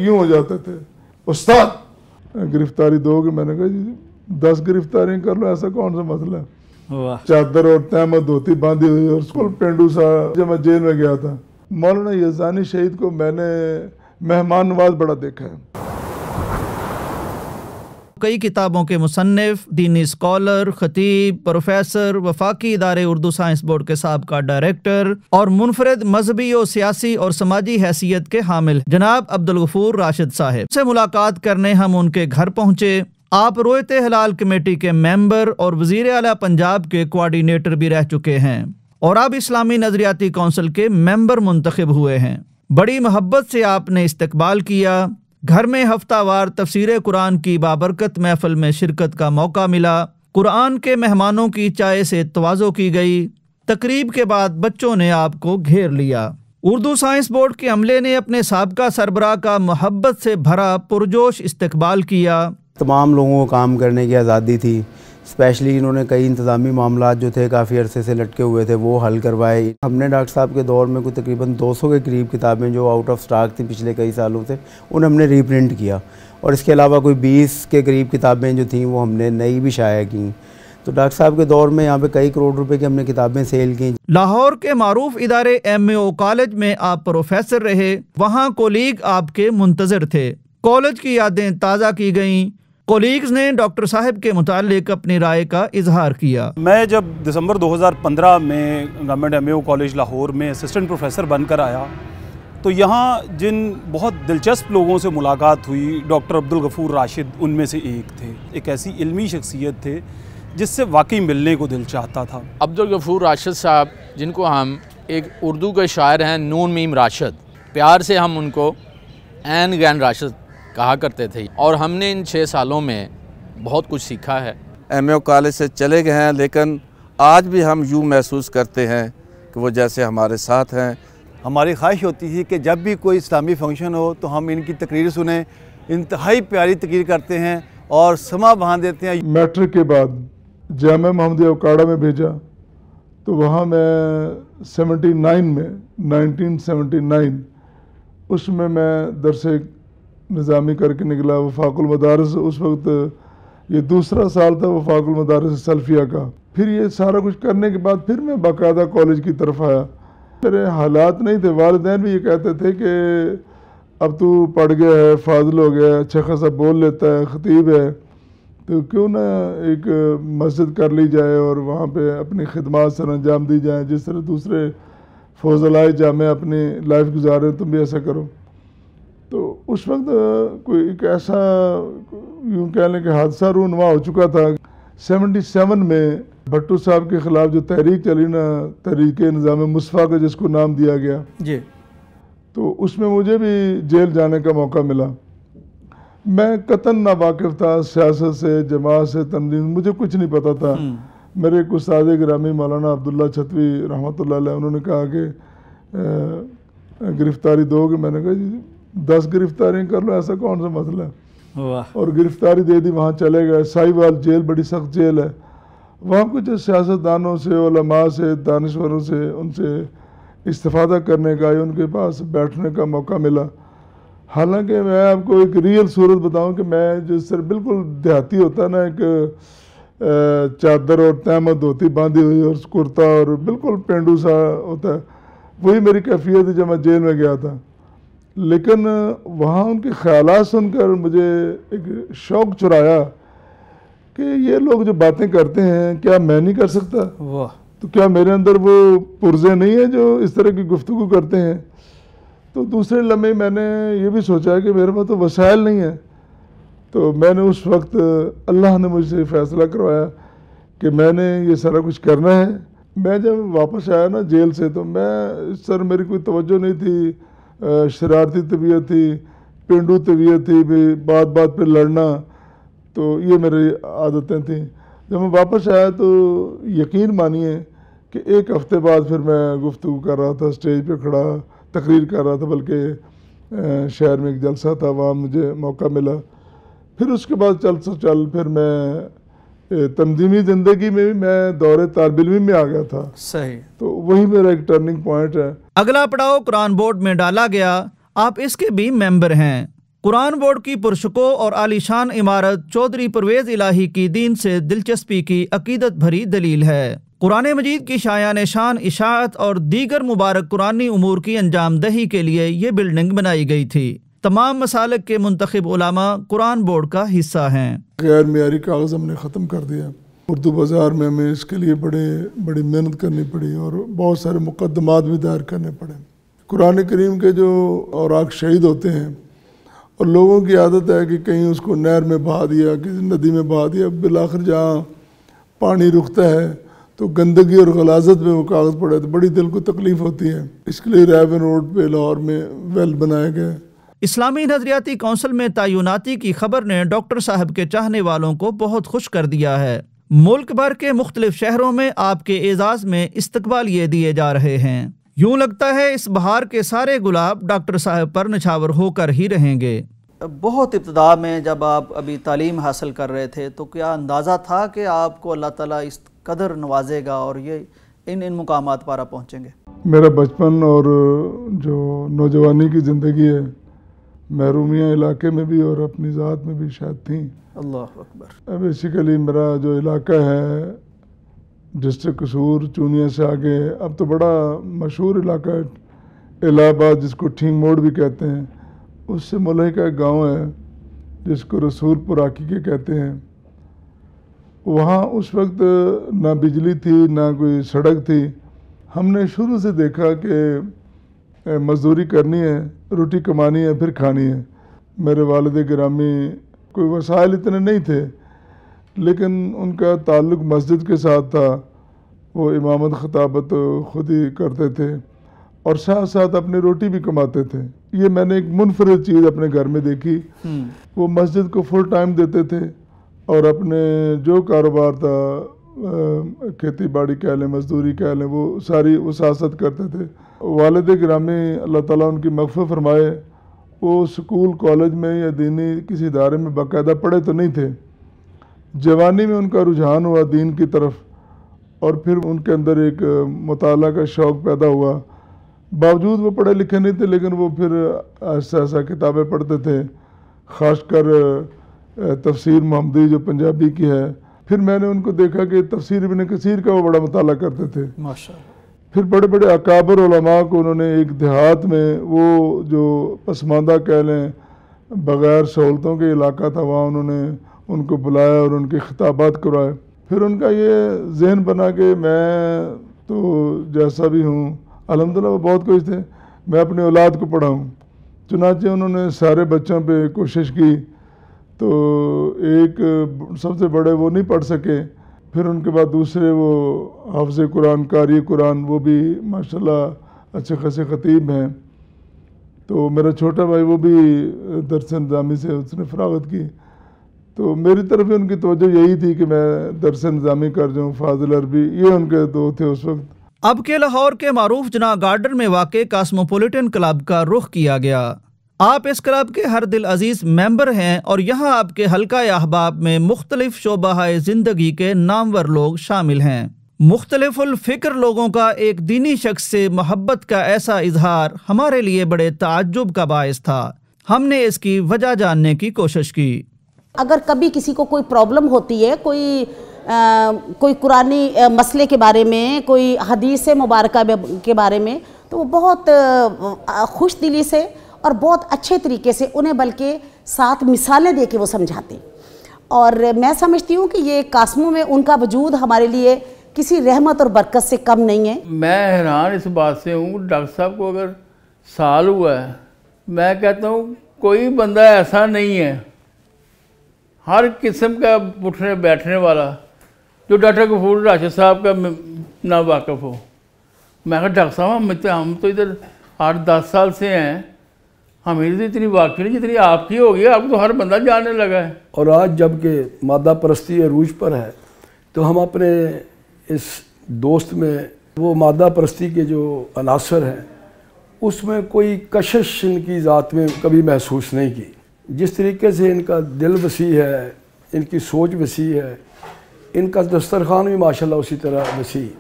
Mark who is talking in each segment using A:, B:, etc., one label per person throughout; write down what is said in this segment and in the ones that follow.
A: यूं हो जाते थे, उस्ताद गिरफ्तारी दोगे? मैंने कहा जी 10 गिरफ्तारियां कर लो, ऐसा कौन सा मसला है। चादर और तहमत धोती बांधी हुई और स्कूल पेंडू सा। जब मैं जेल में गया था, मौलाना यज़दानी शहीद को मैंने मेहमान नवाज बड़ा देखा है।
B: कई किताबों के मुसन्निफ, दीनी स्कॉलर, खतीब, प्रोफेसर, वफाकी इदारे उर्दू साइंस बोर्ड के साबका डायरेक्टर और मुनफरद मजहबी और सियासी और समाजी हैसियत के हामिल जनाब अब्दुल गफूर राशिद साहब से मुलाकात करने हम उनके घर पहुँचे। आप रोयते हलाल कमेटी के मेंबर और वजीर आला पंजाब के कोऑर्डिनेटर भी रह चुके हैं और अब इस्लामी नजरियाती कौंसिल के मेंबर मुंतखब हुए हैं। बड़ी मोहब्बत से आपने इस्तकबाल किया। घर में हफ्तावार तफसीर कुरान की बाबरकत महफिल में शिरकत का मौका मिला। कुरान के मेहमानों की चाय से तवाज़ो की गई। तकरीब के बाद बच्चों ने आपको घेर लिया। उर्दू साइंस बोर्ड के अमले ने अपने साबका सरबराह का मोहब्बत से भरा पुरजोश इस्तकबाल किया।
C: तमाम लोगों को काम करने की आज़ादी थी। स्पेशली इन्होंने कई इंतज़ामी मामला जो थे काफ़ी अरसे से लटके हुए थे वो हल करवाए। हमने डॉक्टर साहब के दौर में कोई तकरीबन 200 के करीब किताबें जो आउट ऑफ स्टॉक थी पिछले कई सालों से, उन्हें हमने रीप्रिंट किया और इसके अलावा कोई 20 के करीब किताबें जो थीं वो हमने नई भी शाया की। तो डॉक्टर साहब के दौर में यहाँ पे कई करोड़ रुपए की हमने किताबें सेल की।
B: लाहौर के मारूफ इदारे MAO कॉलेज में आप प्रोफेसर रहे। वहाँ कोलीग आपके मुंतजर थे। कॉलेज की यादें ताज़ा की गईं। कोलीग्स ने डॉक्टर साहब के मुतालिक अपनी राय का इजहार किया।
D: मैं जब दिसंबर 2015 में गवर्नमेंट MAO कॉलेज लाहौर में असिस्टेंट प्रोफेसर बनकर आया तो यहाँ जिन बहुत दिलचस्प लोगों से मुलाकात हुई, डॉक्टर अब्दुल गफूर राशिद उनमें से एक थे। एक ऐसी इल्मी शख्सियत थे जिससे वाकई मिलने को दिल चाहता था।
E: अब्दुल गफूर राशिद साहब, जिनको हम एक उर्दू के शायर हैं नून मीम राशिद, प्यार से हम उनको ऐन गैन राशिद कहा करते थे और हमने इन 6 सालों में बहुत कुछ सीखा है।
F: MAO कॉलेज से चले गए हैं लेकिन आज भी हम यूँ महसूस करते हैं कि वो जैसे हमारे साथ हैं।
G: हमारी ख्वाहिश होती थी कि जब भी कोई इस्लामी फंक्शन हो तो हम इनकी तकरीर सुने। इंतहाई प्यारी तकरीर करते हैं और समा बहान देते हैं।
A: मैट्रिक के बाद जामिया मोहम्मदिया उकाड़ा में भेजा तो वहाँ मैं 1979 उसमें मैं दरसे निज़ामी करके निकला। वफाकुल मदारिस, उस वक्त ये दूसरा साल था वफाकुल मदारिस सल्फिया का। फिर ये सारा कुछ करने के बाद फिर मैं बाकायदा कॉलेज की तरफ आया। मेरे हालात नहीं थे, वालिदैन भी ये कहते थे कि अब तू पढ़ गया है, फाजिल हो गया है, अच्छा खासा बोल लेता है, खतीब है, तो क्यों ना एक मस्जिद कर ली जाए और वहाँ पे अपनी खिदमत सर अंजाम दी जाए। जिस तरह दूसरे फौजलाए जामे अपनी लाइफ गुजारे, तुम भी ऐसा करो। तो उस वक्त कोई एक ऐसा यूँ कह लें कि हादसा रूनुमा हो चुका था। 77 में भट्टू साहब के ख़िलाफ़ जो तहरीक चली ना, तहरीक निज़ाम मुस्तफ़ा का जिसको नाम दिया गया
B: जी,
A: तो उसमें मुझे भी जेल जाने का मौका मिला। मैं कतन ना वाकिफ़ था सियासत से, जमात से, तंजीम, मुझे कुछ नहीं पता था। मेरे एक उस्ताद गिरामी मौलाना अब्दुल्ला छतवी रहमतुल्लाह अलैह, उन्होंने कहा कि गिरफ्तारी दोगे? मैंने कहा जी 10 गिरफ्तारियां कर लो, ऐसा कौन सा मसला है। और गिरफ्तारी दे दी। वहाँ चले गए। साहिवाल जेल बड़ी सख्त जेल है। वहाँ कुछ सियासतदानों से, उलमा से, दानिश्वरों से, उनसे इस्तिफ़ादा करने का या उनके पास बैठने का मौका मिला। हालांकि मैं आपको एक रियल सूरत बताऊं कि मैं जिस तरह बिल्कुल देहाती होता है ना, एक चादर और तहमत धोती बांधी हुई और कुर्ता और बिल्कुल पेंडू सा होता है, वही मेरी कैफियत थी जब मैं जेल में गया था। लेकिन वहाँ उनके ख्यालात सुनकर मुझे एक शौक़ चुराया कि ये लोग जो बातें करते हैं क्या मैं नहीं कर सकता?
B: वाह!
A: तो क्या मेरे अंदर वो पुर्जे नहीं है जो इस तरह की गुफ्तगू करते हैं? तो दूसरे लम्हे मैंने ये भी सोचा कि मेरे पास तो वसाइल नहीं है। तो मैंने उस वक्त अल्लाह ने मुझसे फ़ैसला करवाया कि मैंने ये सारा कुछ करना है। मैं जब वापस आया ना जेल से तो मैं इस तरह मेरी कोई तवज्जो नहीं थी, शरारती तबीयत थी, पेंडू तबीयत थी, भी बात बात पे लड़ना, तो ये मेरी आदतें थीं। जब मैं वापस आया तो यकीन मानिए कि एक हफ़्ते बाद फिर मैं गुफ्तगू कर रहा था, स्टेज पे खड़ा तकरीर कर रहा था, बल्कि शहर में एक जलसा था, वहाँ मुझे मौका मिला। फिर उसके बाद चल फिर मैं तंजीमी ज़िंदगी में भी मैं दौरे तालिब इल्मी में आ गया था।
B: सही।
A: तो वही मेरा एक टर्निंग पॉइंट है।
B: अगला पड़ाव कुरान बोर्ड में डाला गया। आप इसके भी मेंबर हैं। कुरान बोर्ड की पुरशको और आलीशान इमारत चौधरी परवेज इलाही की दीन से दिलचस्पी की अकीदत भरी दलील है। कुरान मजीद की शायान शान इशाअत और दीगर मुबारक कुरानी उमूर की अंजाम दही के लिए ये बिल्डिंग बनाई गई थी। तमाम मसालिक के मुंतखब उलामा कुरान बोर्ड का हिस्सा हैं।
A: गैर मेयारी कागज़ हमने ख़त्म कर दिया। उर्दू बाज़ार में हमें इसके लिए बड़ी मेहनत करनी पड़ी और बहुत सारे मुकदमात भी दायर करने पड़े। कुरान करीम के जो औराक शहीद होते हैं और लोगों की आदत है कि कहीं उसको नहर में बहा दिया, किसी नदी में बहा दिया, बिलाखिर जहाँ पानी रुकता है तो गंदगी और गलाजत में वो कागज़ पड़े तो बड़ी दिल को तकलीफ़ होती है। इसके लिए रेवन रोड पे लाहौर में वेल बनाया गया।
B: इस्लामी नजरियाती कौंसिल में तयनाती की खबर ने डॉक्टर साहब के चाहने वालों को बहुत खुश कर दिया है। मुल्क भर के मुख्तलिफ शहरों में आपके एजाज में इस्तकबालिये दिए जा रहे हैं। यूं लगता है इस बहार के सारे गुलाब डॉक्टर साहब पर निछावर होकर ही रहेंगे।
H: बहुत इब्तदा में जब आप अभी तालीम हासिल कर रहे थे तो क्या अंदाज़ा था कि आपको अल्लाह ताला इस कदर नवाजेगा और ये इन मुकामात पर आप पहुँचेंगे?
A: मेरा बचपन और जो नौजवानी की ज़िंदगी है महरूमिया इलाके में भी और अपनी ज़ात में भी शायद थी।
H: अल्लाह अकबर।
A: बेसिकली मेरा जो इलाका है डिस्ट्रिक्ट कसूर चूनिया से आगे, अब तो बड़ा मशहूर इलाका है इलाहाबाद जिसको ठीक मोड़ भी कहते हैं, उससे मुलही का एक गाँव है जिसको रसूलपुर आकीके कहते हैं। वहाँ उस वक्त ना बिजली थी ना कोई सड़क थी। हमने शुरू से देखा कि मजदूरी करनी है, रोटी कमानी है, फिर खानी है। मेरे वालिद गिरामी कोई वसाइल इतने नहीं थे लेकिन उनका ताल्लुक़ मस्जिद के साथ था। वो इमामत खताबत खुद ही करते थे और साथ साथ अपनी रोटी भी कमाते थे। ये मैंने एक मुनफरिद चीज़ अपने घर में देखी। वो मस्जिद को फुल टाइम देते थे और अपने जो कारोबार था खेती बाड़ी कह लें मजदूरी कह लें वो सारी वसासत करते थे। वालिद गिरामी अल्लाह ताला उनकी मग़फ़िरत फरमाए, वो स्कूल कॉलेज में या दीनी किसी इदारे में बाकायदा पढ़े तो नहीं थे। जवानी में उनका रुझान हुआ दीन की तरफ और फिर उनके अंदर एक मुताला का शौक़ पैदा हुआ। बावजूद वो पढ़े लिखे नहीं थे लेकिन वो फिर ऐसा ऐसा किताबें पढ़ते थे, ख़ासकर तफसीर मोहम्मदी जो पंजाबी की है। फिर मैंने उनको देखा कि तफसीर इब्न कसीर का वो बड़ा मुताला करते थे
H: माशाअल्लाह।
A: फिर बड़े बड़े अकाबर उलमा को उन्होंने एक देहात में वो जो पसमानदा कह लें बग़ैर सहूलतों के इलाका था वहाँ उन्होंने उनको बुलाया और उनके खिताबात करवाए। फिर उनका ये जहन बना कि मैं तो जैसा भी हूँ अल्हम्दुलिल्लाह वो बहुत कुछ थे, मैं अपनी औलाद को पढ़ाऊँ। चुनांचे उन्होंने सारे बच्चों पे कोशिश की तो एक सबसे बड़े वो नहीं पढ़ सके। फिर उनके बाद दूसरे वो हाफ़िज़ कुरान कारी कुरान वो भी माशाल्लाह अच्छे खासे ख़तीब हैं। तो मेरा छोटा भाई वो भी दरस निज़ामी से उसने फ़राग़त की। तो मेरी तरफ भी उनकी तवज्जो यही थी कि मैं दरस निज़ामी कर जाऊँ, फ़ाज़िल अरबी, ये उनके दो थे उस वक्त।
B: अब के लाहौर के मारूफ जना गार्डन में वाक़े कॉस्मोपॉलिटन क्लब का रुख किया गया। आप इस क्लब के हर दिल अजीज़ मेंबर हैं और यहाँ आपके हल्का अहबाब में मुख्तलिफ शोबाए ज़िंदगी के नामवर लोग शामिल हैं। मुख्तलिफुल फ़िक्र लोगों का एक दीनी शख्स से मोहब्बत का ऐसा इजहार हमारे लिए बड़े ताज्जुब का बायस था। हमने इसकी वजह जानने की कोशिश की।
I: अगर कभी किसी को कोई प्रॉब्लम होती है, कोई कुरानी मसले के बारे में, कोई हदीस मुबारका के बारे में, तो वो बहुत खुश दिली से और बहुत अच्छे तरीके से उन्हें बल्कि साथ मिसालें दे के वो समझाते। और मैं समझती हूँ कि ये कास्मों में उनका वजूद हमारे लिए किसी रहमत और बरकत से कम नहीं है।
J: मैं हैरान इस बात से हूँ, डॉक्टर साहब को अगर साल हुआ है, मैं कहता हूँ कोई बंदा ऐसा नहीं है, हर किस्म का उठने बैठने वाला जो डॉक्टर गफूर राशिद साहब का ना वाकफ़ हो। मैं कहा डॉक्टर साहब हम तो इधर 8-10 साल से हैं, हमें तो इतनी वाकफ़ी नहीं जितनी आपकी होगी, आपको तो हर बंदा जानने लगा है।
K: और आज जबकि मादा परस्ती अरूज पर है तो हम अपने इस दोस्त में वो मादा परस्ती के जो अनासर हैं उसमें कोई कशिश इनकी ज़ात में कभी महसूस नहीं की। जिस तरीके से इनका दिल वसी है, इनकी सोच वसी है, इनका दस्तरखान भी माशाल्लाह उसी तरह वसी,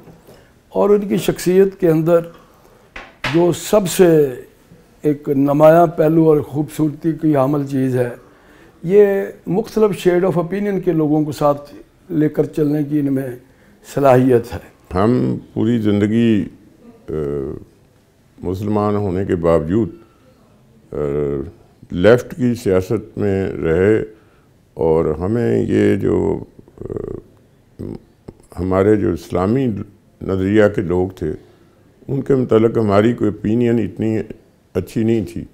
K: और इनकी शख्सियत के अंदर जो सबसे एक नुमायाँ पहलू और ख़ूबसूरती की हामल चीज़ है। ये मुख्तलिफ शेड ऑफ ओपिनियन के लोगों को साथ लेकर चलने की इनमें सलाहियत है।
L: हम पूरी ज़िंदगी मुसलमान होने के बावजूद लेफ़्ट की सियासत में रहे और हमें ये जो हमारे जो इस्लामी नज़रिया के लोग थे उनके मुतालिक हमारी कोई ओपिनियन इतनी अच्छी नहीं थी।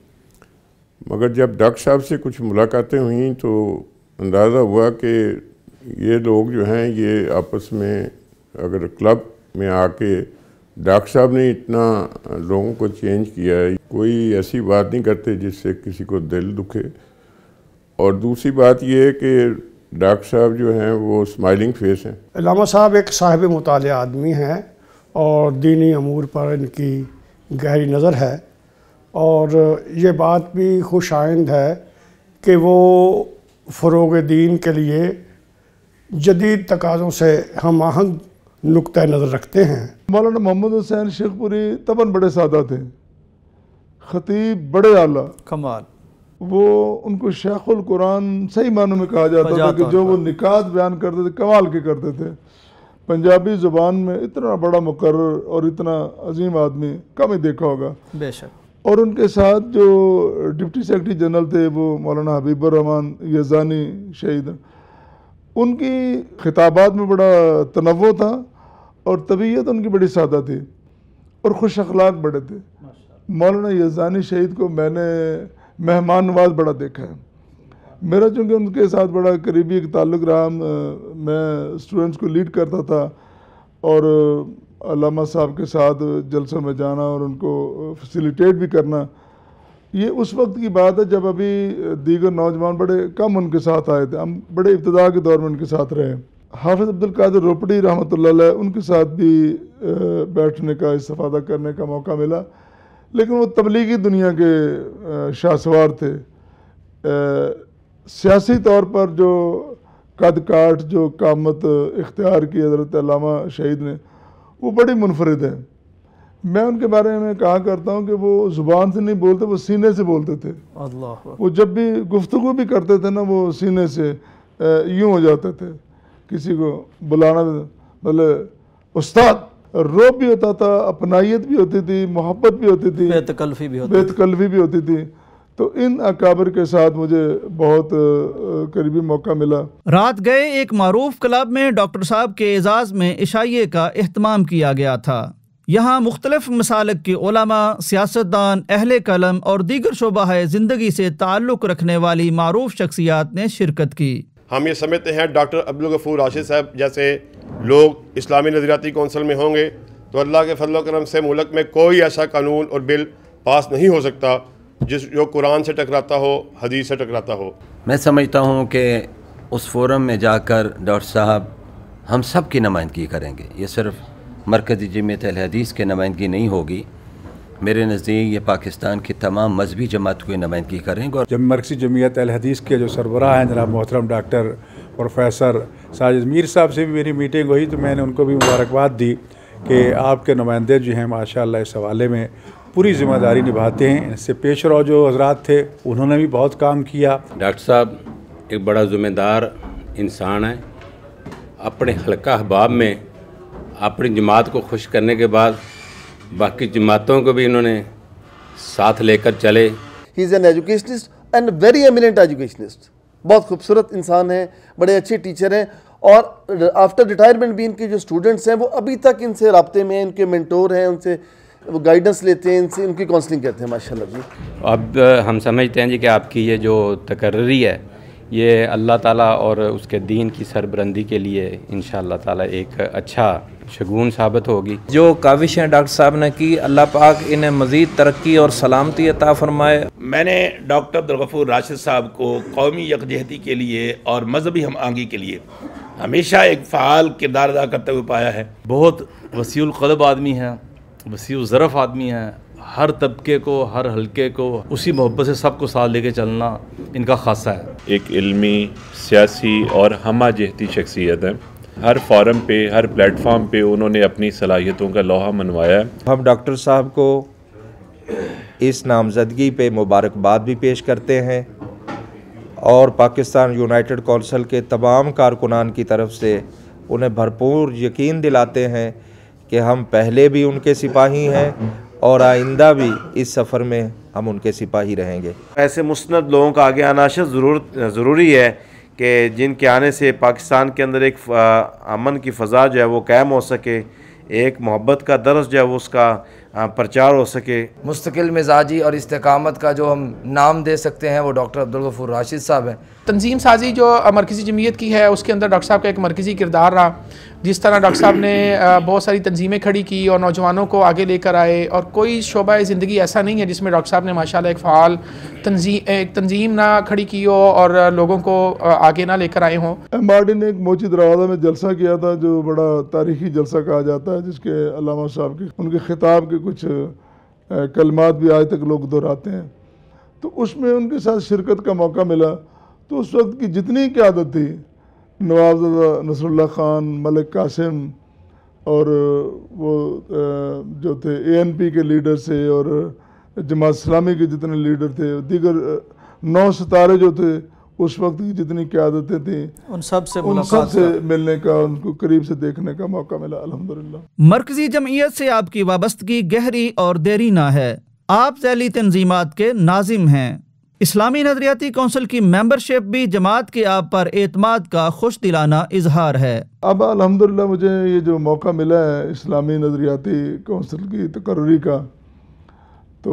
L: मगर जब डॉक्टर साहब से कुछ मुलाकातें हुई तो अंदाज़ा हुआ कि ये लोग जो हैं ये आपस में अगर क्लब में आके डॉक्टर साहब ने इतना लोगों को चेंज किया है, कोई ऐसी बात नहीं करते जिससे किसी को दिल दुखे। और दूसरी बात ये है कि डॉक्टर साहब जो हैं वो स्माइलिंग फेस हैं।
M: अल्लामा साहब एक साहिब मुतालिया आदमी हैं और दीनी अमूर पर इनकी गहरी नज़र है और ये बात भी खुश आइंद है कि वो फ़रोग़ दीन के लिए जदीद तकाज़ों से हम आहंग नुक्ता नज़र रखते हैं।
A: मौलाना मोहम्मद हुसैन शेखपुरी तबन बड़े सादा थे, ख़तीब बड़े आला, कमाल। वो उनको शेखुल कुरान सही मानों में कहा जाता था कि जो वो निकात बयान करते थे कमाल के करते थे। पंजाबी ज़ुबान में इतना बड़ा मुकर्रर और इतना अजीम आदमी कम ही देखा होगा
H: बेशक।
A: और उनके साथ जो डिप्टी सेक्रेटरी जनरल थे वो मौलाना हबीबुर रहमान यज़ानी शहीद, उनकी खिताबात में बड़ा तनव्वुर था और तबीयत उनकी बड़ी सादा थी और खुश अखलाक बड़े थे। मौलाना यज़ानी शहीद को मैंने मेहमान नवाज बड़ा देखा है। मेरा चूँकि उनके साथ बड़ा करीबी एक ताल्लुक़ रहा, मैं स्टूडेंट्स को लीड करता था और अल्लामा साहब के साथ जलसों में जाना और उनको फैसिलिटेट भी करना, ये उस वक्त की बात है जब अभी दीगर नौजवान बड़े कम उनके साथ आए थे। हम बड़े इब्तिदा के दौर में उनके साथ रहे। हाफिज़ अब्दुल कादिर रोपड़ी रहमतुल्लाह अलैह, उनके साथ भी बैठने का, इस्तिफ़ादा करने का मौका मिला, लेकिन वो तबलीगी दुनिया के शाहसवार थे। सियासी तौर पर जो कद काठ, जो कामत इख्तियार की हज़रत अल्लामा शहीद ने, वो बड़ी मुनफरिद है। मैं उनके बारे में कहा करता हूँ कि वो ज़ुबान से नहीं बोलते, वो सीने से बोलते थे।
H: अल्लाह।
A: वो जब भी गुफ्तगू भी करते थे ना, वो सीने से यूँ हो जाते थे, किसी को बुलाना मतलब उस्ताद, रोब भी होता था, अपनाइयत भी होती थी, मोहब्बत भी होती थी,
H: बेतकल्फ़ी भी
A: होती थी। तो इन अकाबर के साथ मुझे बहुत करीबी मौका मिला।
B: रात गए एक मारूफ क्लब में डॉक्टर साहब के एजाज़ में इशाइये का एहतमाम किया गया था। यहाँ मुख्तलिफ मसालिक के उलमा, सियासतदान, अहले कलम और दीगर शोबाए ज़िंदगी से ताल्लुक़ रखने वाली मारूफ शख्सियात ने शिरकत की।
N: हम ये समझते हैं डॉक्टर अब्दुल गफूर राशिद साहब जैसे लोग इस्लामी नज़रियाती कौंसिल में होंगे तो अल्लाह के फजल करम से मुल्क में कोई ऐसा कानून और बिल पास नहीं हो सकता जो कुरान से टकराता हो, हदीस से टकराता हो।
O: मैं समझता हूँ कि उस फोरम में जाकर डॉक्टर साहब हम सब की नुमाइंदगी करेंगे। ये सिर्फ मरकज़ी जमीयत अहले हदीस की नुमाइंदगी नहीं होगी, मेरे नज़दीक ये पाकिस्तान की तमाम मजहबी जमातों की नुमाइंदगी करेंगे। और
P: जब मरकज़ी जमीयत अहले हदीस के जो सरबराह हैं जनाब मोहतरम डॉक्टर प्रोफेसर साजिद मीर साहब से भी मेरी मीटिंग हुई तो मैंने उनको भी मुबारकबाद दी कि आपके नुमाइंदे जो हैं माशाअल्लाह इस हवाले में पूरी ज़िम्मेदारी निभाते हैं। इनसे पेश रो जो हजरात थे उन्होंने भी बहुत काम किया।
Q: डॉक्टर साहब एक बड़ा ज़िम्मेदार इंसान है। अपने हल्का अहबाब में अपनी जमात को खुश करने के बाद बाकी जमातों को भी इन्होंने साथ लेकर चले।
R: He is an educationist and very eminent educationist. बहुत खूबसूरत इंसान है, बड़े अच्छे टीचर हैं और आफ्टर रिटायरमेंट भी इनके जो स्टूडेंट्स हैं वो अभी तक इनसे राब्ते में हैं, इनके मेंटोर हैं, उनसे वो गाइडेंस लेते हैं, इनसे उनकी काउंसलिंग करते हैं माशाल्लाह जी।
Q: अब हम समझते हैं जी कि आपकी ये जो तकर्री है ये अल्लाह ताला और उसके दीन की सरबरंदी के लिए इंशाअल्लाह ताला एक अच्छा शगुन साबित होगी।
S: जो काविशें डॉक्टर साहब ने की, अल्लाह पाक इन्हें मज़ीद तरक्की और सलामती अता फरमाए।
T: मैंने डॉक्टर अब्दुल गफूर राशिद साहब को कौमी यकजहती के लिए और मजहबी हम आंगी के लिए हमेशा एक फ़ाल किरदार अदा करते हुए पाया है।
U: बहुत वसीउल क़ल्ब आदमी है, वसीउ ज़रफ़ आदमी है, हर तबके को, हर हल्के को उसी मोहब्बत से सबको साथ लेके चलना इनका खासा है।
V: एक इल्मी, सियासी और हमाजहती शख्सियत है। हर फोरम पे, हर प्लेटफॉर्म पे उन्होंने अपनी सलाहियतों का लोहा मनवाया है।
W: हम डॉक्टर साहब को
C: इस नामजदगी पे मुबारकबाद भी पेश करते हैं और पाकिस्तान यूनाइटेड कौंसिल के तमाम कारकुनान की तरफ से उन्हें भरपूर यकीन दिलाते हैं कि हम पहले भी उनके सिपाही हैं और आइंदा भी इस सफ़र में हम उनके सिपाही रहेंगे।
D: ऐसे मुस्नद लोगों का आगे आना ज़रूरी है कि जिनके आने से पाकिस्तान के अंदर एक अमन की फ़ज़ा जो है वो कायम हो सके, एक मोहब्बत का दर्स जो है वो उसका प्रचार हो सके।
W: मुस्तकिल मिजाजी और इस्तेकामत का जो हम नाम दे सकते हैं वो डॉक्टर अब्दुल गफूर राशिद साहब हैं।
X: तंजीम साजी जो मरकज़ी जमीयत की है उसके अंदर डॉक्टर साहब का एक मरकज़ी किरदार रहा। जिस तरह डॉक्टर साहब ने बहुत सारी तंजीमें खड़ी की और नौजवानों को आगे लेकर आए, और कोई शोबा ज़िंदगी ऐसा नहीं है जिसमें डॉक्टर साहब ने माशाल्लाह एक फ़ाल तंजीम ना खड़ी की हो और लोगों को आगे ना लेकर आए हों।
A: MRD ने एक मोची दरवाज़ा में जलसा किया था जो बड़ा तारीख़ी जलसा कहा जाता है, जिसके अल्लामा साहब के उनके ख़िताब के कुछ कलमात भी आज तक लोग दोहराते हैं। तो उसमें उनके साथ शिरकत का मौका मिला तो उस वक्त की जितनी क़यादत थी, नवाबज़ादा नसरुल्लाह ख़ान, मलिक कासिम और वो जो थे ANP के लीडर से और जमात इस्लामी के जितने लीडर थे, दीगर 9 सितारे जो थे उस वक्त की जितनी क़यादतें थी,
H: उन सब से
A: मिलने का, उनको करीब से देखने का मौका मिला अल्हम्दुलिल्लाह।
B: मरकजी जमईयत से आपकी वाबस्तगी गहरी और देरीना है। आप ज़ैली तंजीमात के नाजिम हैं। इस्लामी नजरियाती कौंसिल की मेंबरशिप भी जमात के आप पर एतमाद का खुश दिलाना इजहार है।
A: अब अल्हम्दुलिल्लाह मुझे ये जो मौका मिला है इस्लामी नजरियाती कौंसिल की तकर्री का, तो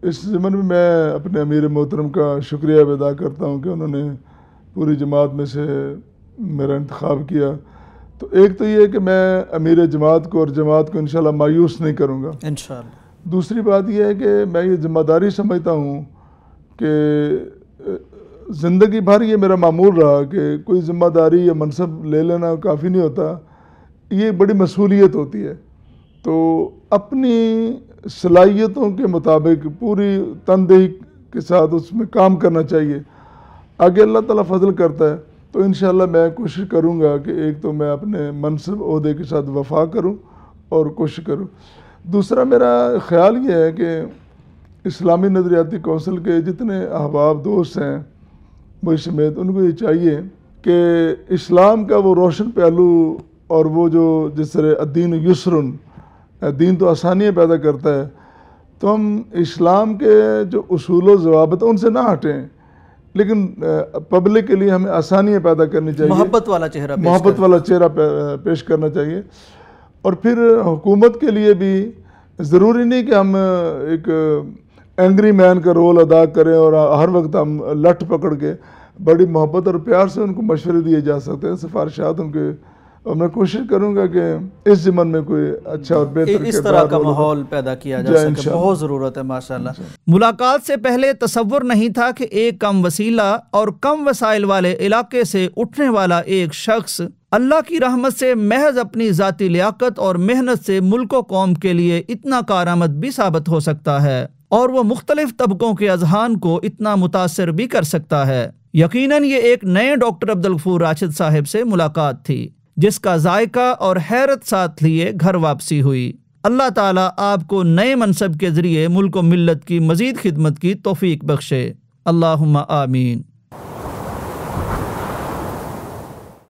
A: इस ज़मन में मैं अपने अमीर मोहतरम का शुक्रिया अदा करता हूँ कि उन्होंने पूरी जमात में से मेरा इंतखाब किया। तो एक तो ये कि मैं अमीर जमात को और जमात को इंशाल्लाह मायूस नहीं करूँगा इंशाल्लाह। दूसरी बात यह है कि मैं ये जिम्मेदारी समझता हूँ कि ज़िंदगी भर ये मेरा मामूल रहा कि कोई ज़िम्मेदारी या मनसब ले लेना काफ़ी नहीं होता, ये बड़ी मसूलियत होती है। तो अपनी सलाहियतों के मुताबिक पूरी तनदेही के साथ उसमें काम करना चाहिए। आगे अल्लाह ताला फजल करता है तो इंशाल्लाह मैं कोशिश करूँगा कि एक तो मैं अपने मनसब ओहदे के साथ वफा करूँ और कोशिश करूँ। दूसरा मेरा ख़्याल ये है कि इस्लामी नजरियाती कौंसिल के जितने अहबाब दोस्त हैं मुझ समेत, उनको ये चाहिए कि इस्लाम का वो रोशन पहलू और वो जो जिस तरह अद्दीन युस्रुन, दीन तो आसानियाँ पैदा करता है, तो हम इस्लाम के जो उसूल व ज़वाबित उनसे ना हटें, लेकिन पब्लिक के लिए हमें आसानियाँ पैदा करनी चाहिए,
H: मोहब्बत वाला
A: चेहरा पेश करना चाहिए। और फिर हुकूमत के लिए भी ज़रूरी नहीं कि हम एक एंग्री मैन का रोल अदा करें और हर वक्त हम लठ पकड़ के, बड़ी मोहब्बत और प्यार से उनको मशवरे दिए जा सकते हैं, सिफारिशात उनके, और मैं कोशिश करूंगा कि इस ज़मन में कोई अच्छा और बेहतर
H: इस तरह का माहौल पैदा किया जा सके, बहुत ज़रूरत है माशाल्लाह।
B: मुलाकात से पहले तसव्वुर नहीं था कि एक कम वसीला और कम वसाइल वाले इलाके से उठने वाला एक शख्स अल्लाह की रहमत से महज अपनी ज़ाती लियाकत और मेहनत से मुल्क कौम के लिए इतना कारआमद भी साबित हो सकता है और वह मुख्तलिफ तबकों के अजहान को इतना मुतासर भी कर सकता है। यकीनन ये एक नए डॉक्टर अब्दुल गफूर राशिद साहब से मुलाकात थी जिसका जायका और हैरत साथ लिए घर वापसी हुई। अल्लाह ताला आपको नए मनसब के जरिए मुल्क व मिल्लत की मजीद खिदमत की तौफीक बख्शे। अल्लाहुम्मा आमीन।